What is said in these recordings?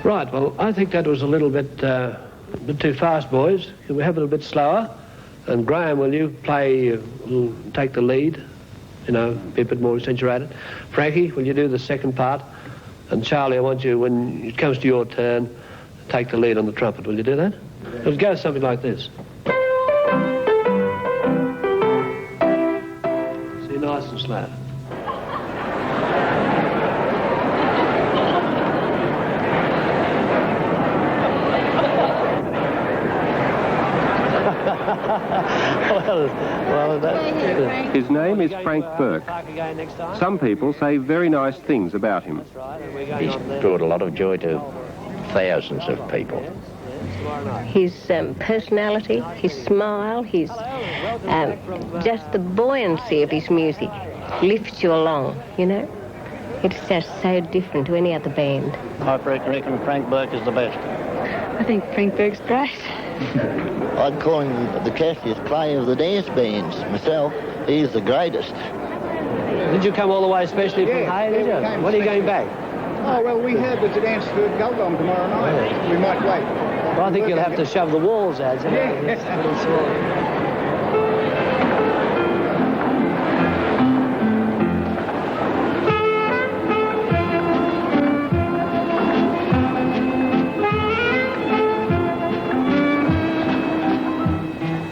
Right, well, I think that was a little bit too fast, boys. Can we have it a bit slower? And Graham, will you play, take the lead? You know, be a bit more accentuated. Frankie, will you do the second part? And Charlie, I want you, when it comes to your turn, take the lead on the trumpet. Will you do that? It'll go something like this. See, nice and slow. His name is Frank Bourke. Some people say very nice things about him. He's brought a lot of joy to thousands of people. His personality, his smile, his just the buoyancy of his music lifts you along, you know. It's just so different to any other band. I reckon Frank Bourke is the best. I think Frank Bourke's great. I'd call him the Cassius Clay of the dance bands myself. He's the greatest. Did you come all the way especially from Hay, did you? When are you going back? Oh, well, we heard there's a dance for Gulgong tomorrow night. Yeah. We might wait. Well, I think you'll have to shove the walls out, you know. Yeah.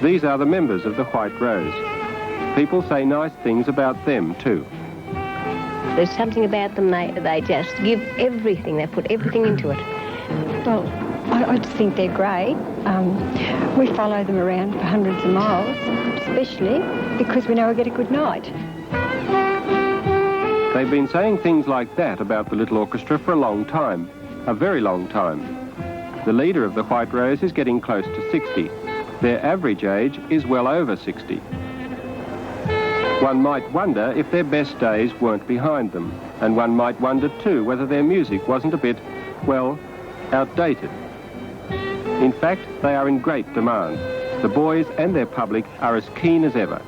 These are the members of the White Rose. People say nice things about them, too. There's something about them, they just give everything, they put everything into it. Well, I just think they're great. We follow them around for hundreds of miles, especially because we know we'll get a good night. They've been saying things like that about the little orchestra for a long time, a very long time. The leader of the White Rose is getting close to 60. Their average age is well over 60. One might wonder if their best days weren't behind them, and one might wonder too whether their music wasn't a bit, well, outdated. In fact, they are in great demand. The boys and their public are as keen as ever.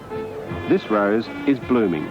This rose is blooming.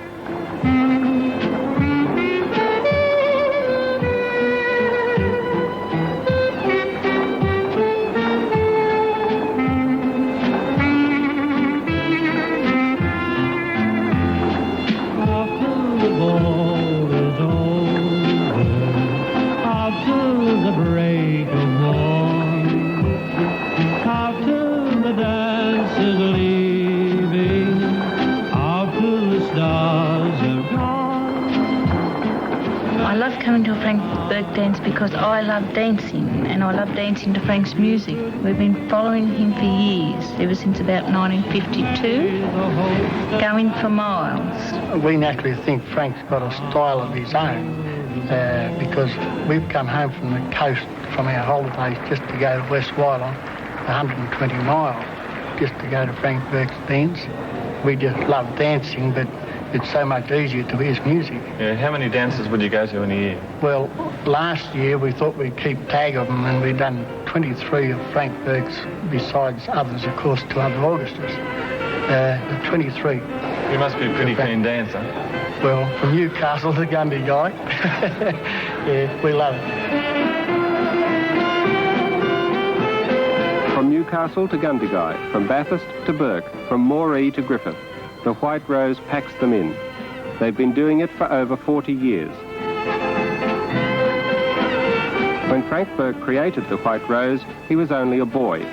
Dance because I love dancing and I love dancing to Frank's music. We've been following him for years, ever since about 1952, going for miles. We naturally think Frank's got a style of his own because we've come home from the coast from our holidays just to go to West Wyalong, 120 miles, just to go to Frank Bourke's dance. We just love dancing, but it's so much easier to his music. Yeah, how many dances would you go to in a year? Well, last year we thought we'd keep tag of them, and we'd done 23 of Frank Bourke's, besides others, of course, to other orchestras. 23. You must be a pretty keen dancer. Well, from Newcastle to Gundagai. Yeah, we love it. From Newcastle to Gundagai, from Bathurst to Bourke, from Moree to Griffith, the White Rose packs them in. They've been doing it for over 40 years. When Frank Bourke created the White Rose, he was only a boy.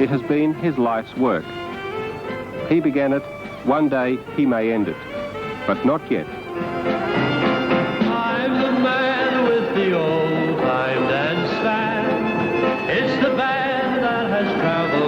It has been his life's work. He began it. One day he may end it. But not yet. I'm the man with the old-time dance band. It's the band that has traveled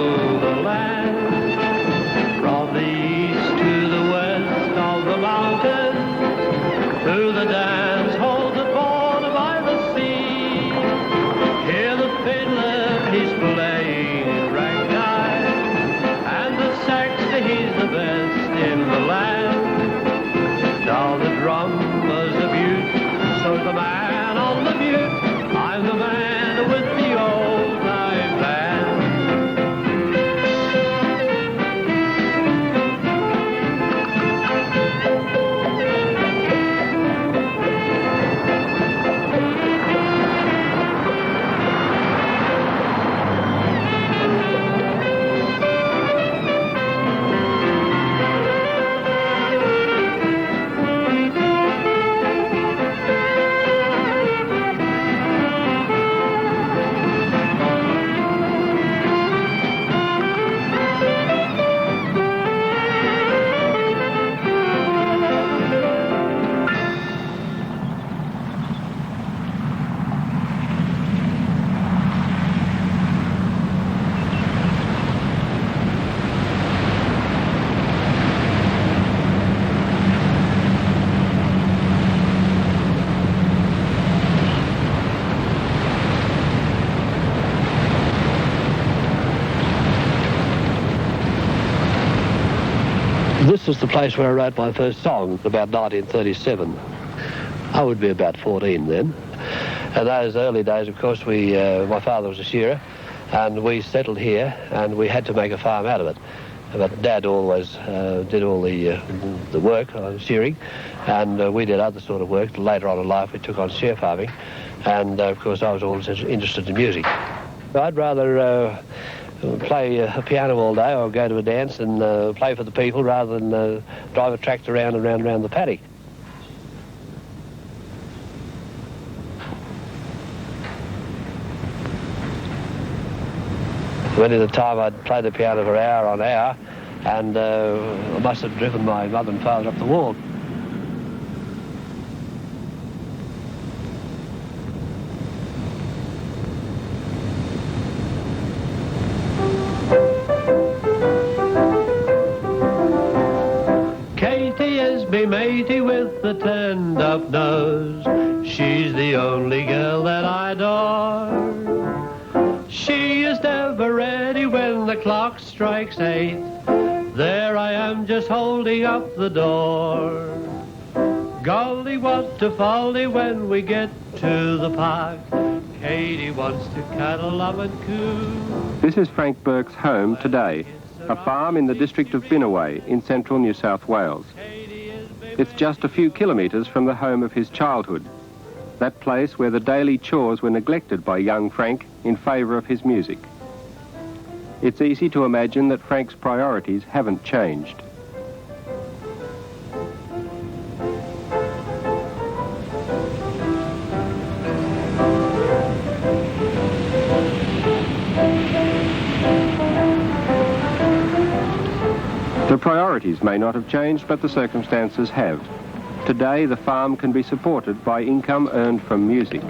This was the place where I wrote my first song, about 1937. I would be about 14 then. In those early days, of course, my father was a shearer, and we settled here, and we had to make a farm out of it. But Dad always did all the work on shearing, and we did other sort of work. Later on in life, we took on share farming, and of course, I was always interested in music. I'd rather play a piano all day or go to a dance and play for the people rather than drive a tractor around and around the paddock. Many of the time I'd play the piano for hour on hour, and I must have driven my mother and father up the wall. Katie is me matey with the turned-up nose. She's the only girl that I adore. She is never ready when the clock strikes 8. There I am just holding up the door. Golly, what a folly when we get to the park. Katie wants to cuddle up and coo. This is Frank Bourke's home today, a farm in the district of Binnaway in central New South Wales. It's just a few kilometres from the home of his childhood, that place where the daily chores were neglected by young Frank in favour of his music. It's easy to imagine that Frank's priorities haven't changed. The priorities may not have changed, but the circumstances have. Today, the farm can be supported by income earned from music.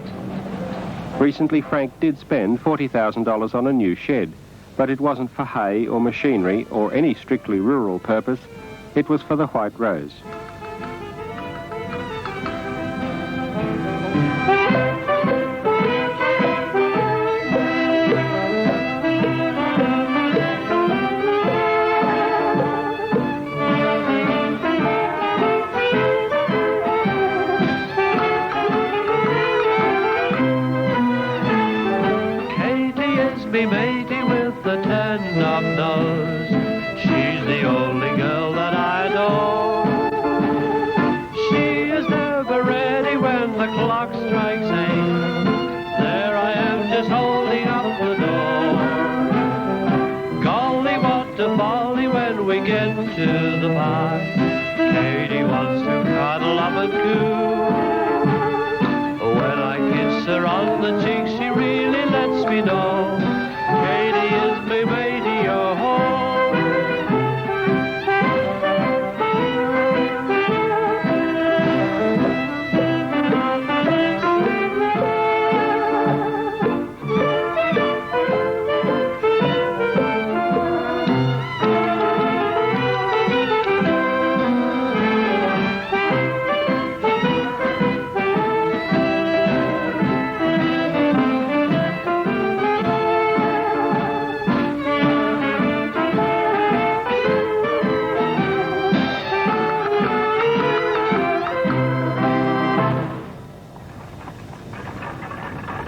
Recently, Frank did spend $40,000 on a new shed, but it wasn't for hay or machinery or any strictly rural purpose. It was for the White Rose. To the park, Katie wants to cuddle up and coo. When I kiss her on the cheek, she really lets me know Katie is me matey, oh.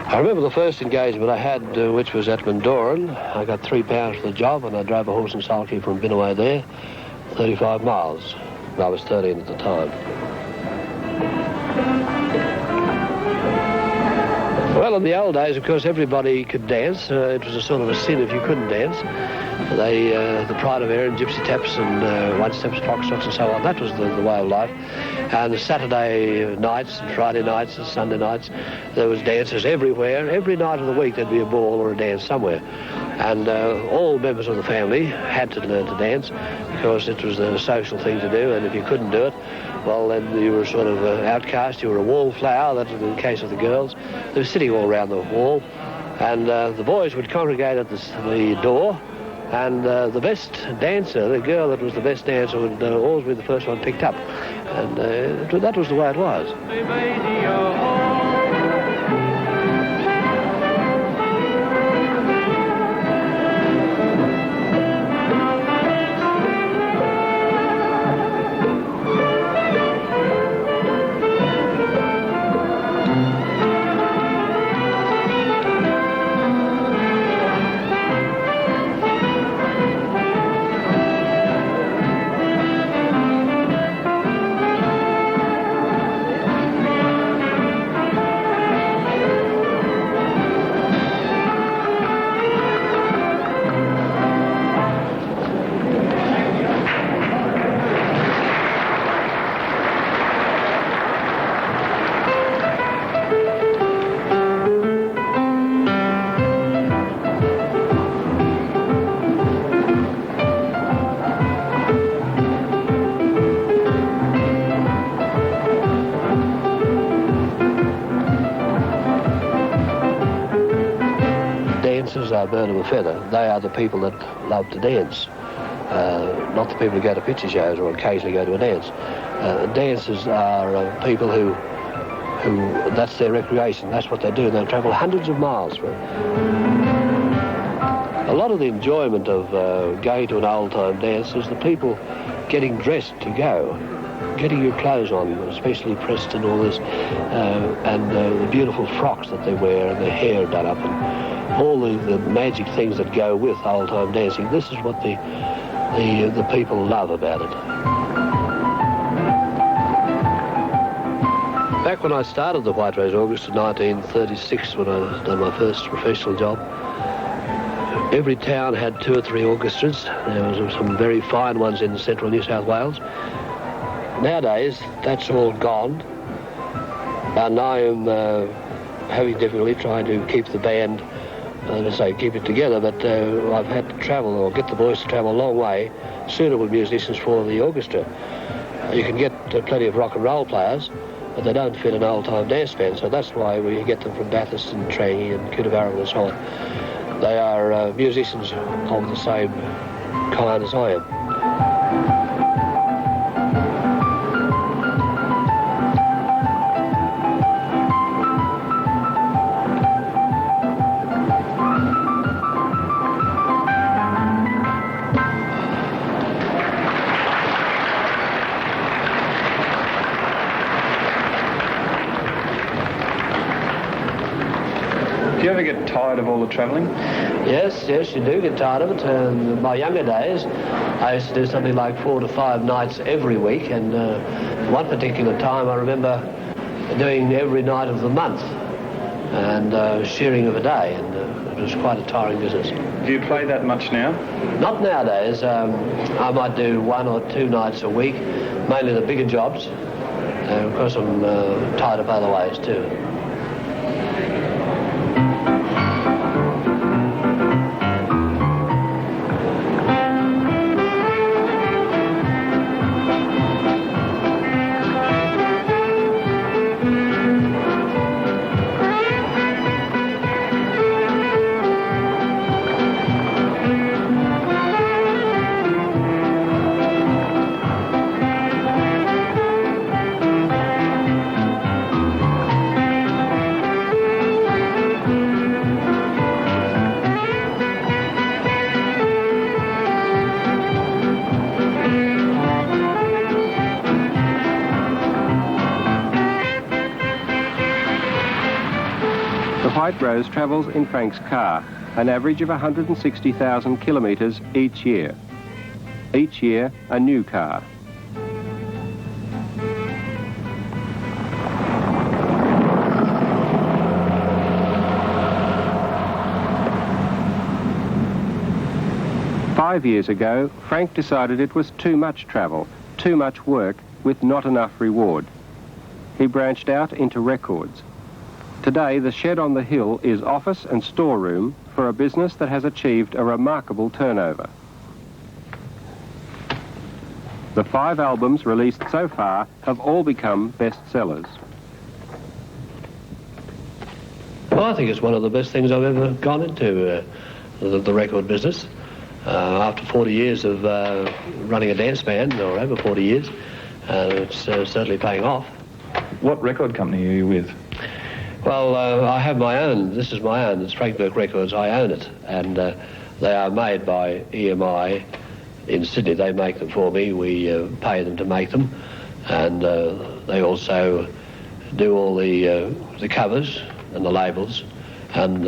I remember the first engagement I had, which was at Mendoran. I got £3 for the job, and I drove a horse and sulky from Binnaway there, 35 miles. I was 13 at the time. Well, in the old days, of course, everybody could dance. It was a sort of a sin if you couldn't dance. The Pride of Erin, gypsy taps and one-steps, foxtrots and so on, that was the way of life. And Saturday nights and Friday nights and Sunday nights, there was dances everywhere. Every night of the week there'd be a ball or a dance somewhere. And all members of the family had to learn to dance because it was a social thing to do, and if you couldn't do it, well, then you were sort of outcast. You were a wallflower, that was in the case of the girls. They were sitting all around the wall, and the boys would congregate at the door, and the best dancer, the girl that was the best dancer, would always be the first one picked up. And that was the way it was. bird of a feather. They are the people that love to dance, not the people who go to picture shows or occasionally go to a dance. Dancers are people who that's their recreation, that's what they do. They'll travel hundreds of miles for it. A lot of the enjoyment of going to an old-time dance is the people getting dressed to go, getting your clothes on, especially pressed and all this, and the beautiful frocks that they wear and their hair done up and all the magic things that go with old-time dancing. This is what the people love about it. Back when I started the White Rose Orchestra in 1936, when I done my first professional job, every town had 2 or 3 orchestras. There was some very fine ones in central New South Wales. Nowadays, that's all gone, and I am having difficulty trying to keep the band, keep it together, but I've had to travel, or get the boys to travel a long way, suitable musicians for the orchestra. You can get plenty of rock and roll players, but they don't fit an old-time dance band, so that's why we get them from Bathurst and Trangie and Coonabarabran and so on. They are musicians of the same kind as I am. Do you ever get tired of all the travelling? Yes, you do get tired of it. In my younger days, I used to do something like 4 to 5 nights every week, and one particular time I remember doing every night of the month and shearing of a day, and it was quite a tiring business. Do you play that much now? Not nowadays. I might do 1 or 2 nights a week, mainly the bigger jobs. Of course, I'm tied up other ways too. White Rose travels in Frank's car, an average of 160,000 kilometres each year. Each year, a new car. Five years ago, Frank decided it was too much travel, too much work, with not enough reward. He branched out into records. Today, the shed on the hill is office and storeroom for a business that has achieved a remarkable turnover. The 5 albums released so far have all become bestsellers. Well, I think it's one of the best things I've ever gone into, the record business. After 40 years of running a dance band, or over 40 years, it's certainly paying off. What record company are you with? Well, I have my own. This is my own. It's Frank Bourke Records. I own it. And they are made by EMI in Sydney. They make them for me. We pay them to make them. And they also do all the covers and the labels. And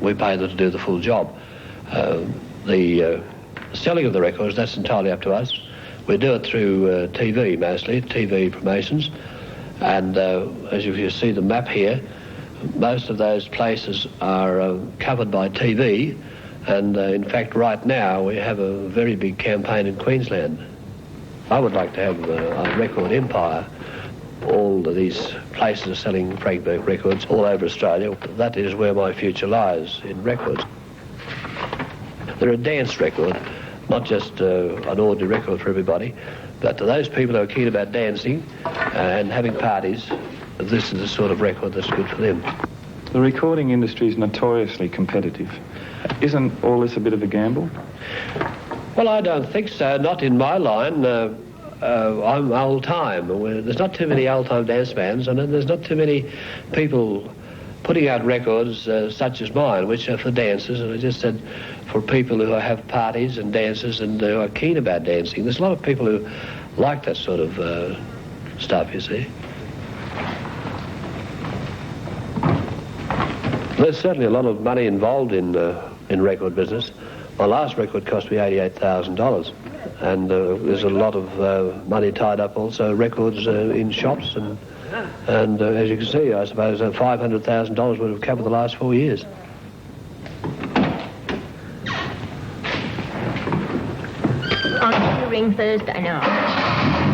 we pay them to do the full job. The selling of the records, that's entirely up to us. We do it through TV mostly, TV promotions. And as you see the map here, most of those places are covered by TV, and in fact right now we have a very big campaign in Queensland. I would like to have a record empire. All of these places are selling Frank Bourke records all over Australia. That is where my future lies, in records. They're a dance record, not just an ordinary record for everybody, but to those people who are keen about dancing and having parties, this is the sort of record that's good for them. The recording industry is notoriously competitive. Isn't all this a bit of a gamble? Well, I don't think so. Not in my line. I'm old-time. There's not too many old-time dance bands, and there's not too many people putting out records such as mine, which are for dancers, and I just said for people who have parties and dances and who are keen about dancing. There's a lot of people who like that sort of stuff, you see. There's certainly a lot of money involved in record business. My last record cost me $88,000, and there's a lot of money tied up also, records in shops, and as you can see, I suppose $500,000 would have covered the last 4 years. On the ring Thursday night.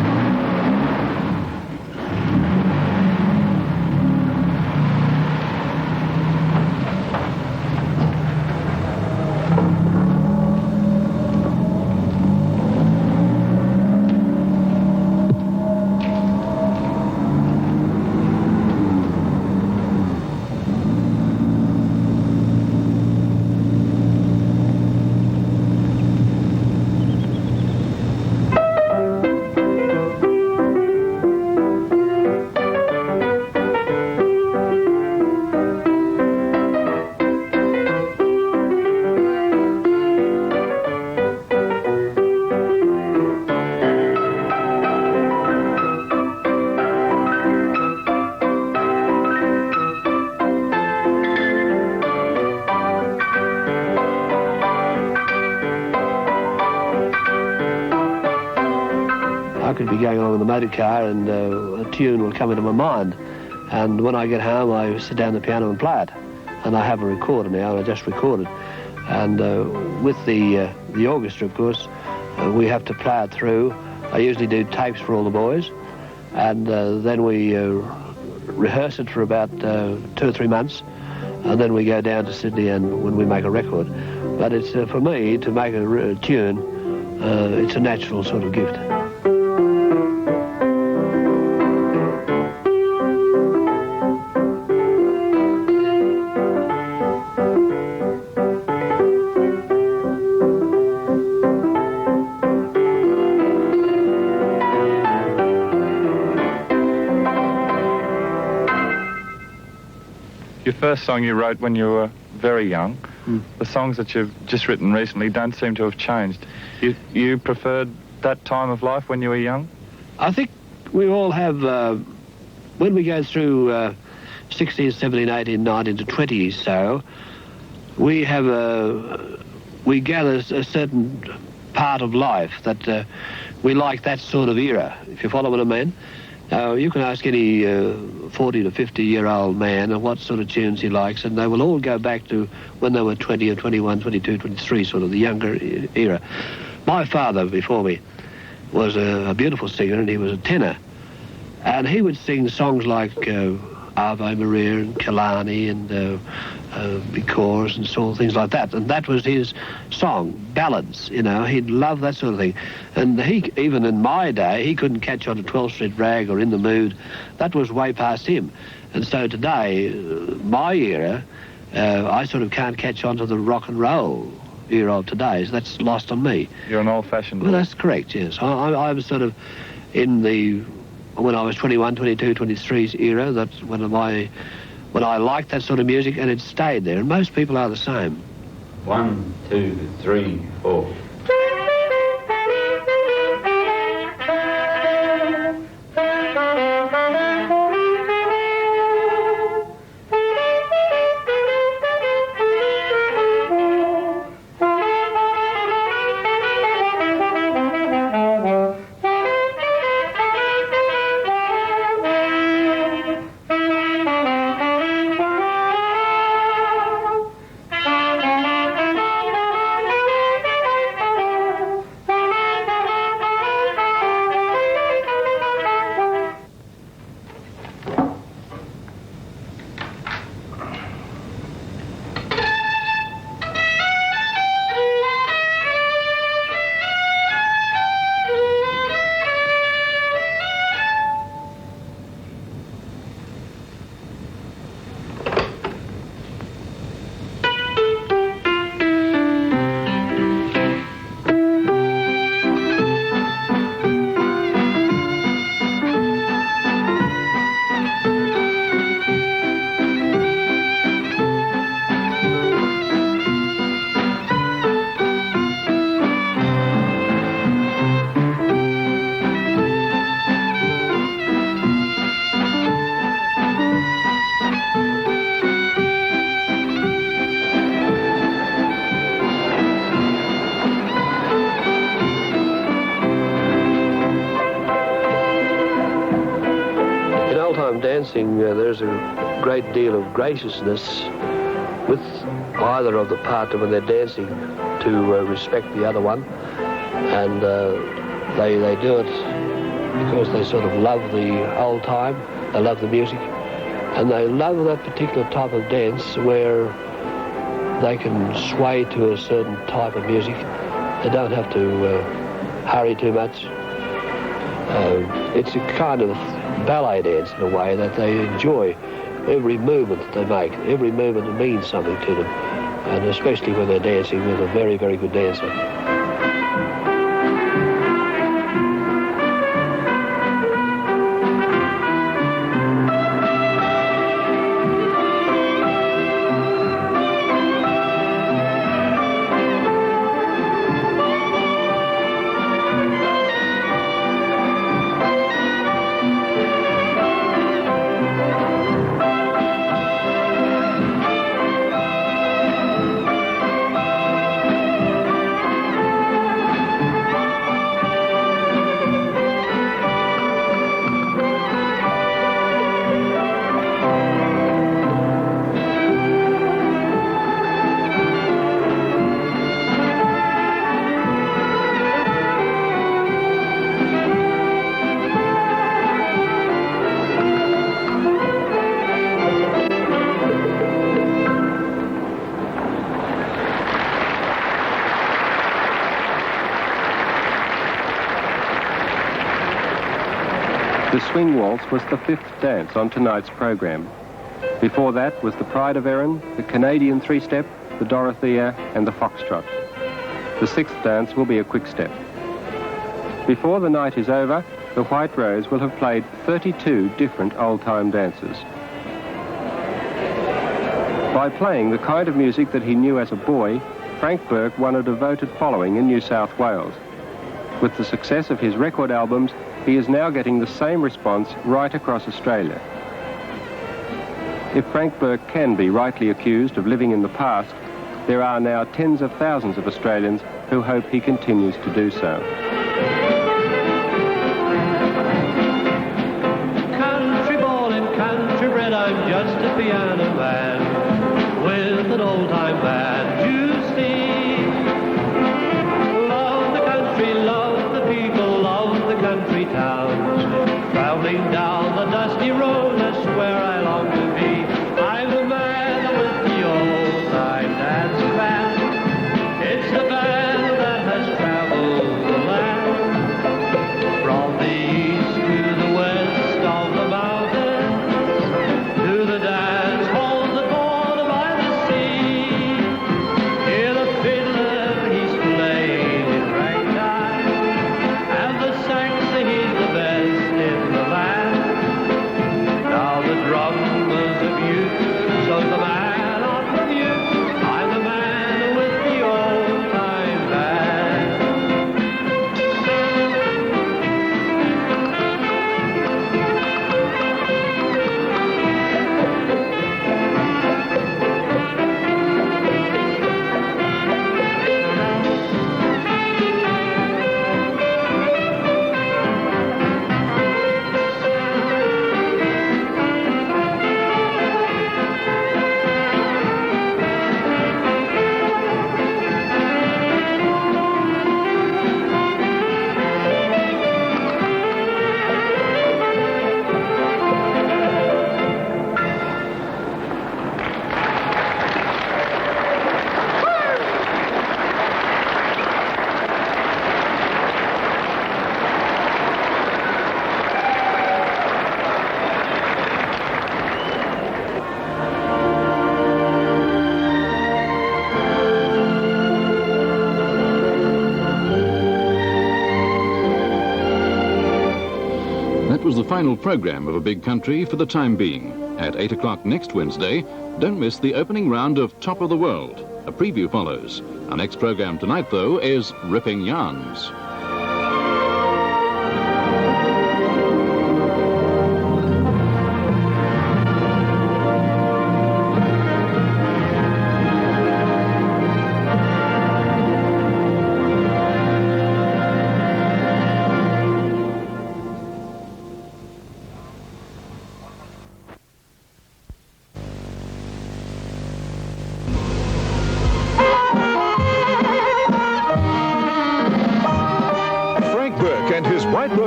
Going along in the motor car and a tune will come into my mind, and when I get home I sit down the piano and play it, and I have a recorder now, and I just recorded, and with the orchestra, of course, we have to play it through. I usually do tapes for all the boys, and then we rehearse it for about 2 or 3 months, and then we go down to Sydney and when we make a record. But it's for me to make a tune, it's a natural sort of gift. Your first song you wrote when you were very young. The songs that you've just written recently don't seem to have changed. You preferred that time of life when you were young? I think we all have, when we go through 16, 17, 18, 19 to 20 so, we have we gather a certain part of life that we like that sort of era, if you follow what I mean. You can ask any 40 to 50-year-old man what sort of tunes he likes, and they will all go back to when they were 20 or 21, 22, 23, sort of the younger era. My father, before me, was a beautiful singer, and he was a tenor. And he would sing songs like Ave Maria and Killarney and Because and sort of things like that. And that was his song, ballads, you know. He'd love that sort of thing. And he, even in my day, he couldn't catch on to 12th Street Rag or In the Mood. That was way past him. And so today, my era, I sort of can't catch on to the rock and roll era of today. So that's lost on me. You're an old-fashioned boy. Well, that's correct, yes. I was sort of in the, when I was 21, 22, 23's era, that's when I liked that sort of music, and it stayed there. And most people are the same. 1, 2, 3, 4. dancing, there's a great deal of graciousness with either of the partner when they're dancing to respect the other one. And they do it because they sort of love the old time, they love the music, and they love that particular type of dance where they can sway to a certain type of music. They don't have to hurry too much. It's a kind of ballet dance in a way that they enjoy every movement that they make. Every movement means something to them, and especially when they're dancing with a very, very good dancer. The swing waltz was the fifth dance on tonight's program. Before that was the Pride of Erin, the Canadian three-step, the Dorothea and the Foxtrot. The sixth dance will be a quick step. Before the night is over, the White Rose will have played 32 different old-time dances. By playing the kind of music that he knew as a boy, Frank Bourke won a devoted following in New South Wales. With the success of his record albums, he is now getting the same response right across Australia. If Frank Bourke can be rightly accused of living in the past, there are now tens of thousands of Australians who hope he continues to do so. Country born and country bred, I'm just a piano man with an old-time band, you see. Love the country, love the people, love the country towns. Traveling down the dusty road, that's where I long to be. I'm the man with the old-time dance band. It's the band that has traveled the land. From the east to the west of the mountains, to the dance halls that border by the sea. Hear the fiddler, he's playing in ragtime, and the saxon, he's the best in the land. Now the drummers of youth, so the man on the view, I'm the man with the old-time band. That was the final program of A Big Country for the time being. At 8 o'clock next Wednesday, don't miss the opening round of Top of the World. A preview follows. Our next program tonight, though, is Ripping Yarns.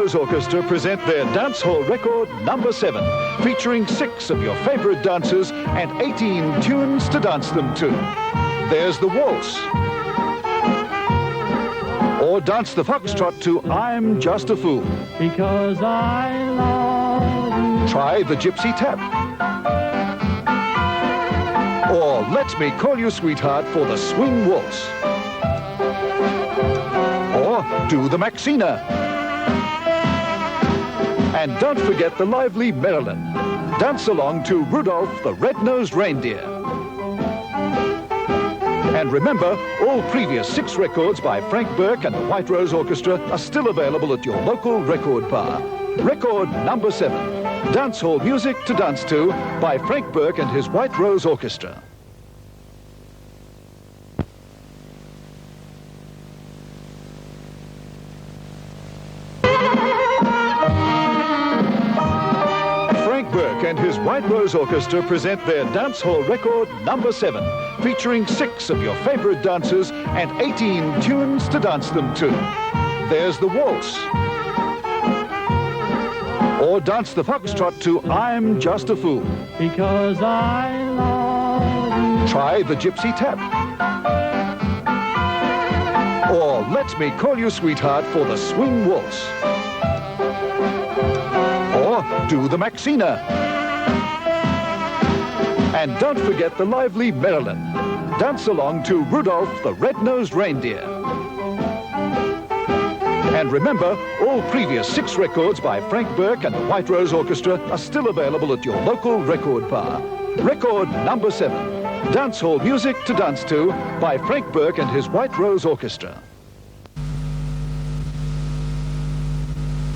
Rose Orchestra present their dance hall record number 7, featuring 6 of your favorite dances and 18 tunes to dance them to. There's the waltz. Or dance the foxtrot to I'm Just a Fool. Because I love you. Try the gypsy tap. Or Let Me Call You Sweetheart for the swing waltz. Or do the Maxina. And don't forget the lively Marilyn. Dance along to Rudolph the Red-Nosed Reindeer. And remember, all previous 6 records by Frank Bourke and the White Rose Orchestra are still available at your local record bar. Record number 7, Dance Hall Music to Dance To by Frank Bourke and his White Rose Orchestra. And his White Rose Orchestra present their dance hall record number 7, featuring 6 of your favorite dances and 18 tunes to dance them to. There's the waltz. Or dance the foxtrot to I'm Just a Fool. Because I love you. Try the gypsy tap. Or Let Me Call You Sweetheart for the swing waltz. Or do the Maxina. And don't forget the lively Marilyn. Dance along to Rudolph the Red-Nosed Reindeer. And remember, all previous 6 records by Frank Bourke and the White Rose Orchestra are still available at your local record bar. Record number 7, Dance Hall Music to Dance To by Frank Bourke and his White Rose Orchestra.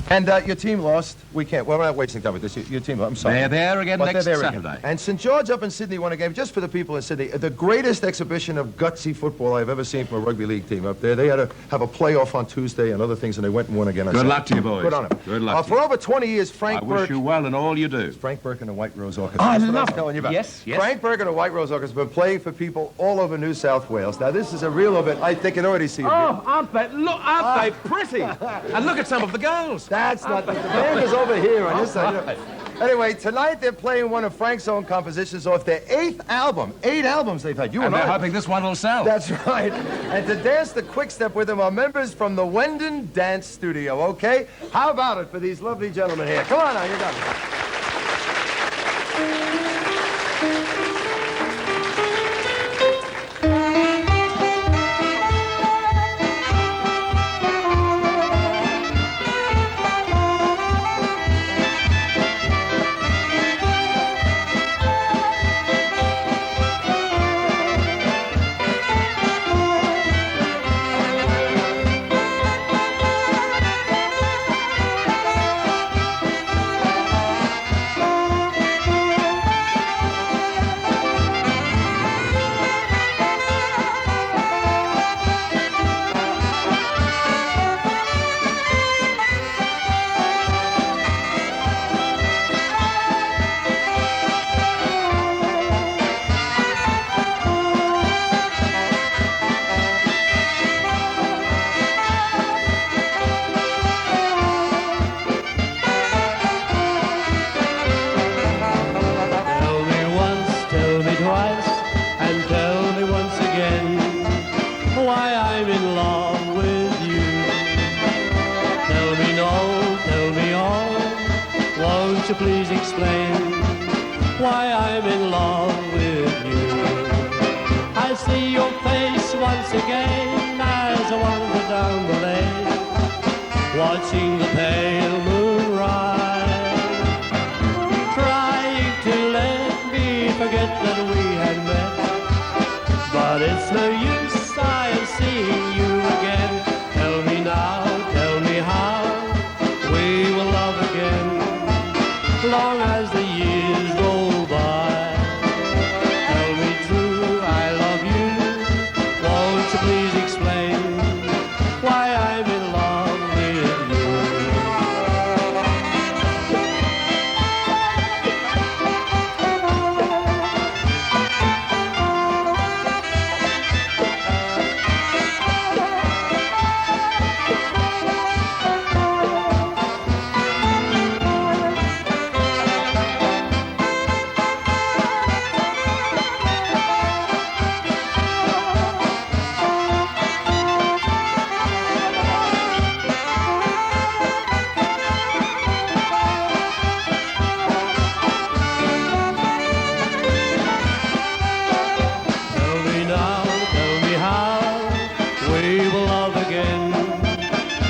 And your team lost. We can't. Well, we're not wasting time with this. Your team, I'm sorry. They're there again next Saturday. And St. George up in Sydney won a game. Just for the people in Sydney, the greatest exhibition of gutsy football I've ever seen from a rugby league team up there. They had to have a playoff on Tuesday and other things, and they went and won again. Good luck to you, boys. Good on them. Good luck. For over 20 years, Frank Bourke. I wish you well in all you do. Frank Bourke and the White Rose Orchestra. I That's what love I'm telling you about. Yes, yes. Frank Bourke and the White Rose Orchestra have been playing for people all over New South Wales. Now, this is a real event. I think you can already see it. Oh, aren't they pretty? And look at some of the girls. That's not the band is over here on this side. Anyway, tonight they're playing one of Frank's own compositions off their 8th album. 8 albums they've had. And they're hoping this one will sell. That's right. And to dance the quick step with them are members from the Wendon Dance Studio, okay? How about it for these lovely gentlemen here? Come on now, you got it. Please explain why I'm in love with you. I see your face once again as I wander down the lane, watching the pale moon rise, trying to let me forget that we had met. But it's no use, I am seeing you again. Tell me now, tell me how we will love again. Long as the years roll by, tell me true, I love you. Won't you please explain why I'm in love with you?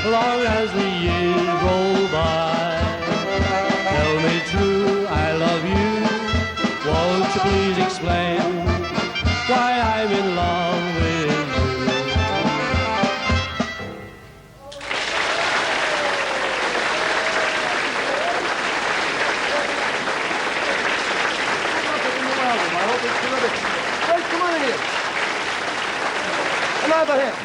long as the years roll by. Tell me true, I love you. Won't you please explain why I'm in love with you? Hey, come on in here. Another hit.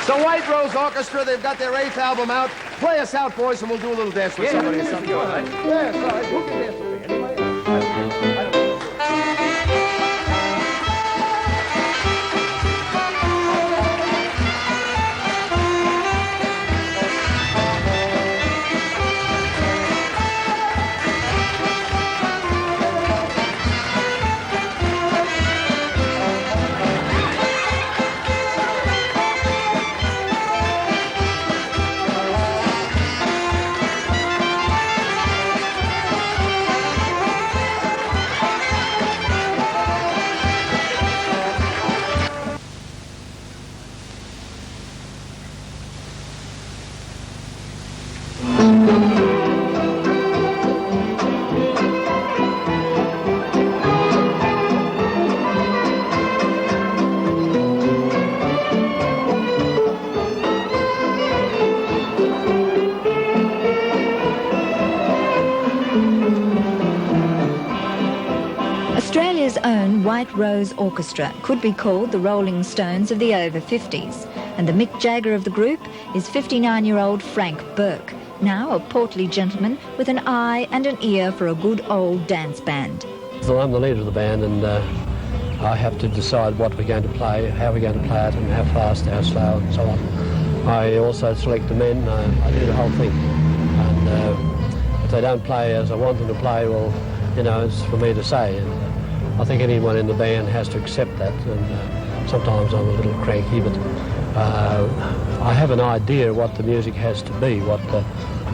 So White Rose Orchestra, they've got their 8th album out. Play us out, boys, and we'll do a little dance with somebody or something. Yes, all right. Who can dance with me? Anybody? Australia's own White Rose Orchestra could be called the Rolling Stones of the over 50s, and the Mick Jagger of the group is 59-year-old Frank Bourke, now a portly gentleman with an eye and an ear for a good old dance band. So I'm the leader of the band, and I have to decide what we're going to play, how we're going to play it, and how fast, how slow, and so on. I also select the men. I do the whole thing. And if they don't play as I want them to play, well, you know, it's for me to say. And I think anyone in the band has to accept that. And sometimes I'm a little cranky, but I have an idea what the music has to be, what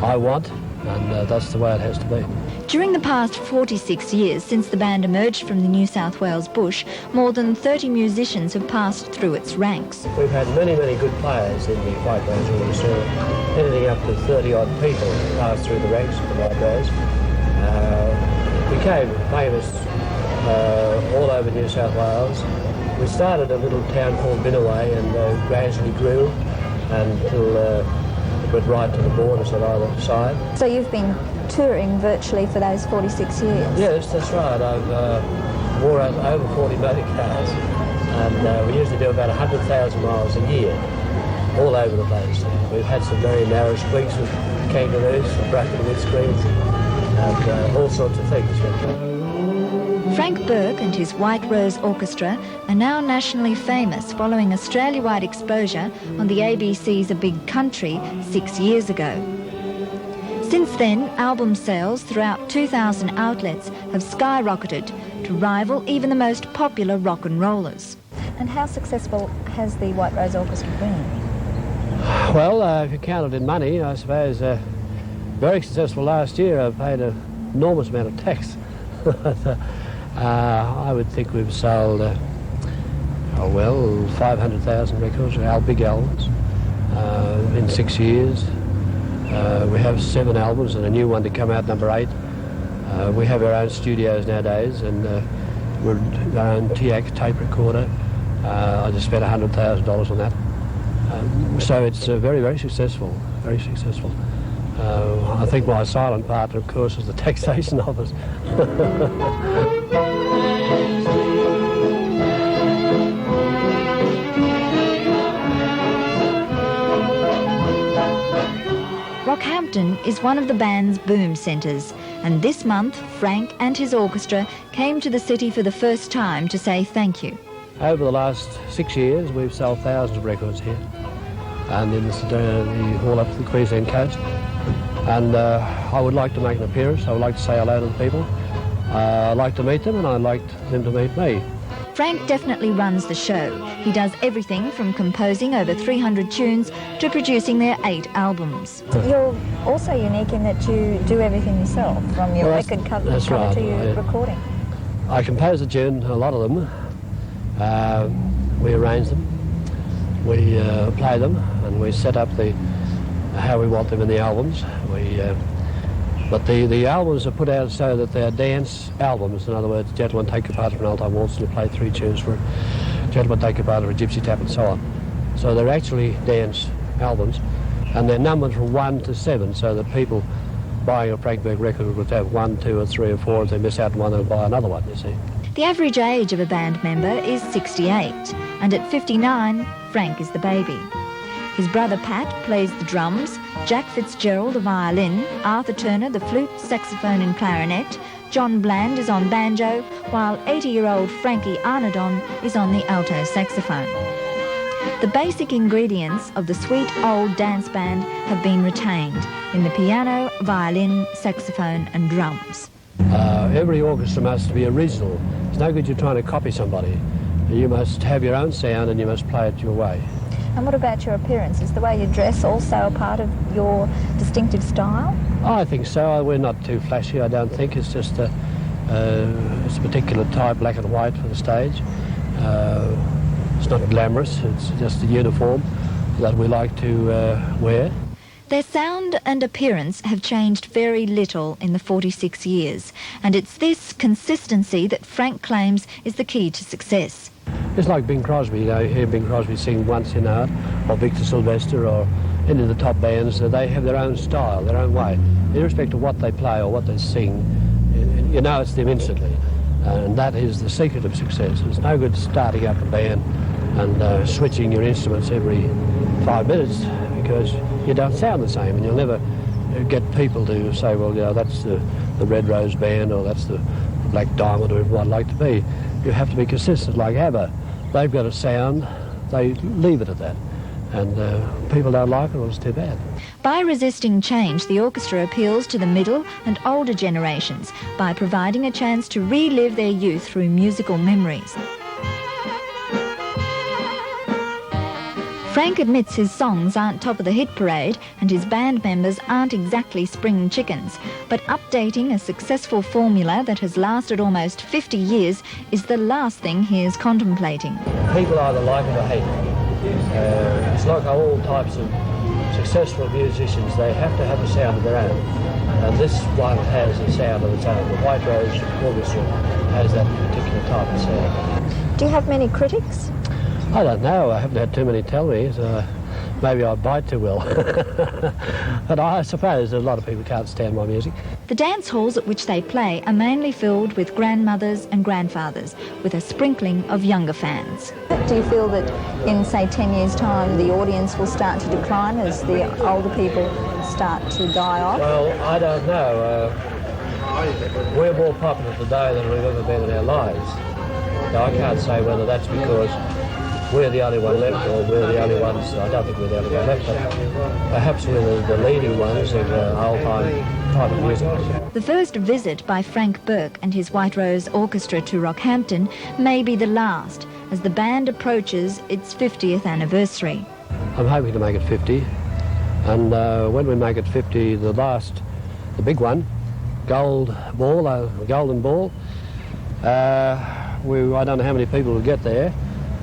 I want, and that's the way it has to be. During the past 46 years since the band emerged from the New South Wales bush, more than 30 musicians have passed through its ranks. We've had many, many good players in the White Rose Orchestra. Anything up to 30-odd people passed through the ranks of the White Rose. Became famous all over New South Wales. We started a little town called Binnaway and gradually grew until it went right to the borders on either side. So you've been touring virtually for those 46 years? Yes, that's right. I've wore out over 40 motor cars, and we usually do about 100,000 miles a year, all over the place. We've had some very narrow streaks with kangaroos, broken windscreens, and all sorts of things. Frank Bourke and his White Rose Orchestra are now nationally famous following Australia-wide exposure on the ABC's A Big Country 6 years ago. Since then, album sales throughout 2,000 outlets have skyrocketed to rival even the most popular rock and rollers. And how successful has the White Rose Orchestra been? Well, if you count it in money, I suppose very successful last year. I paid an enormous amount of tax. I would think we've sold, 500,000 records, our big albums, in 6 years. We have 7 albums and a new one to come out, number 8. We have our own studios nowadays, and we're our own TX tape recorder. I just spent $100,000 on that. So it's very, very successful, very successful. I think my silent partner, of course, is the taxation office. Rockhampton is one of the band's boom centres, and this month Frank and his orchestra came to the city for the first time to say thank you. Over the last 6 years we've sold thousands of records here, and in all up to the Queensland coast. And I would like to make an appearance. I would like to say hello to the people. I'd like to meet them, and I'd like them to meet me. Frank definitely runs the show. He does everything from composing over 300 tunes to producing their 8 albums. You're also unique in that you do everything yourself, from your record cover right, to your recording. I compose the tune, a lot of them. We arrange them. we play them and we set up how we want them in the albums. But the albums are put out so that they're dance albums. In other words, Gentlemen Take Your Part of an Old-Time Waltz, and you play 3 tunes for it. Gentlemen Take Your Part of a Gypsy Tap and so on. So they're actually dance albums, and they're numbered from 1 to 7, so that people buying a Frank Bourke record would have 1, 2 or 3 or 4. If they miss out on one, they'll buy another one, you see. The average age of a band member is 68, and at 59, Frank is the baby. His brother Pat plays the drums, Jack Fitzgerald the violin, Arthur Turner the flute, saxophone and clarinet, John Bland is on banjo, while 80-year-old Frankie Arnodon is on the alto saxophone. The basic ingredients of the sweet old dance band have been retained in the piano, violin, saxophone and drums. Every orchestra must be original. It's no good you're trying to copy somebody. You must have your own sound and you must play it your way. And what about your appearance? Is the way you dress also a part of your distinctive style? I think so. We're not too flashy, I don't think. It's just it's a particular type, black and white for the stage. It's not glamorous, it's just a uniform that we like to wear. Their sound and appearance have changed very little in the 46 years, and it's this consistency that Frank claims is the key to success. It's like Bing Crosby, you know, you hear Bing Crosby sing once in art, or Victor Sylvester, or any of the top bands. They have their own style, their own way. Irrespective of what they play or what they sing, you know it's them instantly. And that is the secret of success. It's no good starting up a band and switching your instruments every 5 minutes, because you don't sound the same, and you'll never get people to say, well, you know, that's the Red Rose Band, or that's the Black Diamond, or whatever I'd like to be. You have to be consistent, like ABBA. They've got a sound, they leave it at that. And people don't like it, well, it's too bad. By resisting change, the orchestra appeals to the middle and older generations by providing a chance to relive their youth through musical memories. Frank admits his songs aren't top of the hit parade and his band members aren't exactly spring chickens, but updating a successful formula that has lasted almost 50 years is the last thing he is contemplating. People either like it or hate it. It's like all types of successful musicians, they have to have a sound of their own. And this one has a sound of its own. The White Rose Orchestra has that particular type of sound. Do you have many critics? I don't know. I haven't had too many tell me, so maybe I bite too well. But I suppose a lot of people can't stand my music. The dance halls at which they play are mainly filled with grandmothers and grandfathers, with a sprinkling of younger fans. Do you feel that in, say, 10 years' time, the audience will start to decline as the older people start to die off? Well, I don't know. We're more popular today than we've ever been in our lives. Now, I can't say whether that's because we're the only one left, or we're the only ones. I don't think we're the only one left, but perhaps we're the leading ones of old-time type of music. The first visit by Frank Bourke and his White Rose Orchestra to Rockhampton may be the last, as the band approaches its 50th anniversary. I'm hoping to make it 50, and when we make it 50, the big one, golden ball, I don't know how many people will get there,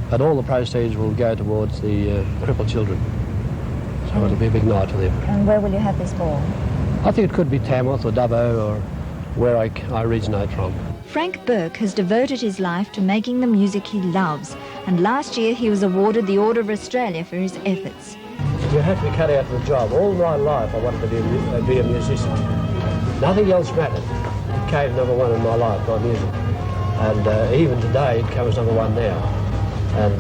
but all the proceeds will go towards the crippled children. So it'll be a big night for them. And where will you have this ball? I think it could be Tamworth or Dubbo, or where I originate from. Frank Bourke has devoted his life to making the music he loves, and last year he was awarded the Order of Australia for his efforts. You have to be cut out for a job. All my life I wanted to be a musician. Nothing else mattered. It came number one in my life, my music. And even today it comes number one now. And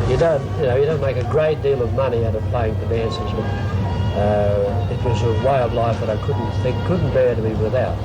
you don't make a great deal of money out of playing for dances, but it was a way of life that I couldn't bear to be without.